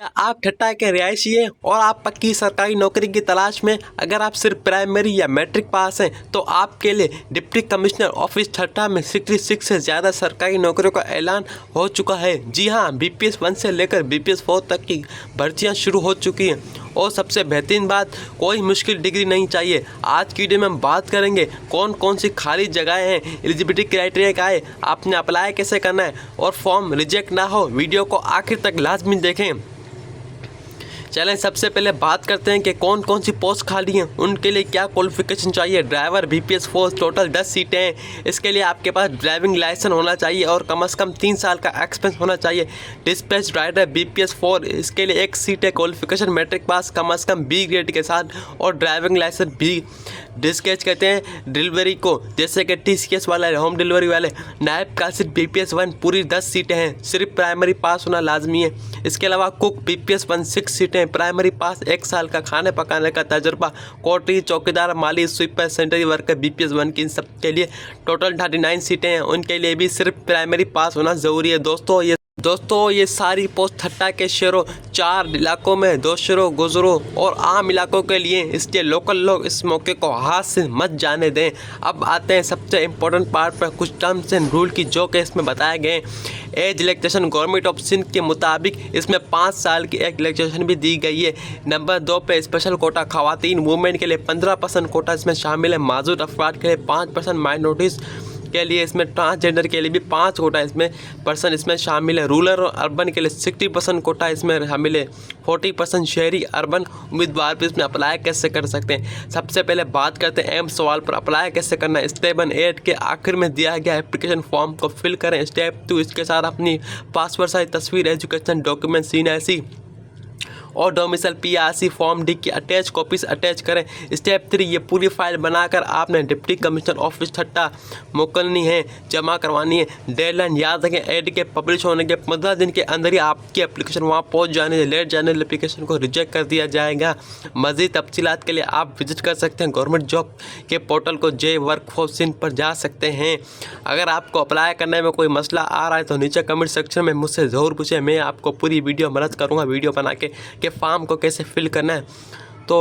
क्या आप ठट्टा के रिहायशी हैं और आप पक्की सरकारी नौकरी की तलाश में? अगर आप सिर्फ प्राइमरी या मैट्रिक पास हैं तो आपके लिए डिप्टी कमिश्नर ऑफिस ठट्टा में 66 से ज़्यादा सरकारी नौकरियों का ऐलान हो चुका है। जी हां, BPS 1 से लेकर BPS 4 तक की भर्तियां शुरू हो चुकी हैं। और सबसे बेहतरीन बात, कोई मुश्किल डिग्री नहीं चाहिए। आज की वीडियो में हम बात करेंगे कौन कौन सी खाली जगहें हैं, एलिजिबिलिटी क्राइटेरिया क्या है, आपने अप्लाई कैसे करना है और फॉर्म रिजेक्ट ना हो। वीडियो को आखिर तक लाजमी देखें। चलें, सबसे पहले बात करते हैं कि कौन कौन सी पोस्ट खाली हैं, उनके लिए क्या क्वालिफिकेशन चाहिए। ड्राइवर BPS 4 टोटल 10 सीटें हैं। इसके लिए आपके पास ड्राइविंग लाइसेंस होना चाहिए और कम से कम 3 साल का एक्सपीरियंस होना चाहिए। डिस्पैच राइडर BPS 4, इसके लिए 1 सीट है। क्वालिफिकेशन मैट्रिक पास कम से कम B ग्रेड के साथ और ड्राइविंग लाइसेंस B। डिस्पैच कहते हैं डिलीवरी को, जैसे कि TCS वाले, होम डिलीवरी वाले। नायब कासिर BPS 1 पूरी 10 सीटें हैं, सिर्फ प्राइमरी पास होना लाजमी है। इसके अलावा कुक BPS 1 6 सीटें, प्राइमरी पास, 1 साल का खाने पकाने का तजुर्बा। कोटरी, चौकीदार, माली, स्वीपर, सेंटरी वर्कर BPS 1 की इन सब के लिए टोटल 39 सीटें हैं। उनके लिए भी सिर्फ प्राइमरी पास होना ज़रूरी है। दोस्तों ये सारी पोस्ट ठट्टा के शहरों 4 इलाकों में 2 शहरों, गुजरों और आम इलाकों के लिए, इसलिए लोकल लोग इस मौके को हाथ से मत जाने दें। अब आते हैं सबसे इम्पोर्टेंट पार्ट पर, कुछ टर्म्स एंड रूल की जो कि इसमें बताए गए। Age relaxation government of Sindh के मुताबिक इसमें 5 साल की एक रिलैक्सेशन भी दी गई है। नंबर 2 पे स्पेशल कोटा खवातीन वुमेन के लिए 15% कोटा इसमें शामिल है। माजूर अफराद के लिए 5%, माइनॉरिटीज़ के लिए इसमें, ट्रांसजेंडर के लिए भी 5 कोटा इसमें शामिल है। रूरल और अर्बन के लिए 60% कोटा इसमें शामिल है। 40% शहरी अर्बन उम्मीदवार भी इसमें अप्लाई कैसे कर सकते हैं। सबसे पहले बात करते हैं सवाल पर अप्लाई कैसे करना है। स्टेप 8 के आखिर में दिया गया एप्लीकेशन फॉर्म को फिल करें। स्टेप 2, इसके साथ अपनी पासपोर्ट साइज तस्वीर, एजुकेशन डॉक्यूमेंट CNIC और डोमिसाइल PRC फॉर्म D की अटैच कॉपीज अटैच करें। स्टेप 3, ये पूरी फाइल बनाकर आपने डिप्टी कमिश्नर ऑफिस ठट्टा मोकलनी है, जमा करवानी है। डेडलाइन याद रखें, ऐड के पब्लिश होने के 15 दिन के अंदर ही आपकी एप्लीकेशन वहाँ पहुँच जाने से लेट जाने एप्लीकेशन को रिजेक्ट कर दिया जाएगा। मज़ीद तफसीलात के लिए आप विजिट कर सकते हैं गवर्नमेंट जॉब के पोर्टल को J वर्कफोर्स सिंध पर जा सकते हैं। अगर आपको अप्लाई करने में कोई मसला आ रहा है तो नीचे कमेंट सेक्शन में मुझसे ज़रूर पूछें, मैं आपको पूरी वीडियो मदद करूँगा वीडियो बना के फॉर्म को कैसे फिल करना है। तो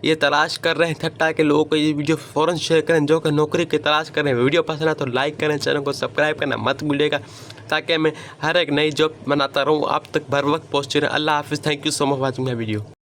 ये तलाश कर रहे हैं ठट्टा के लोगों को ये वीडियो फ़ौरन शेयर करें जो कि नौकरी की तलाश करें। वीडियो पसंद है तो लाइक करें, चैनल को सब्सक्राइब करना मत भूलिएगा ताकि मैं हर एक नई जॉब बनाता रहूँ आप तक बर वक्त पहुँचे। अल्लाह हाफिज़। Thank you so much watching my video.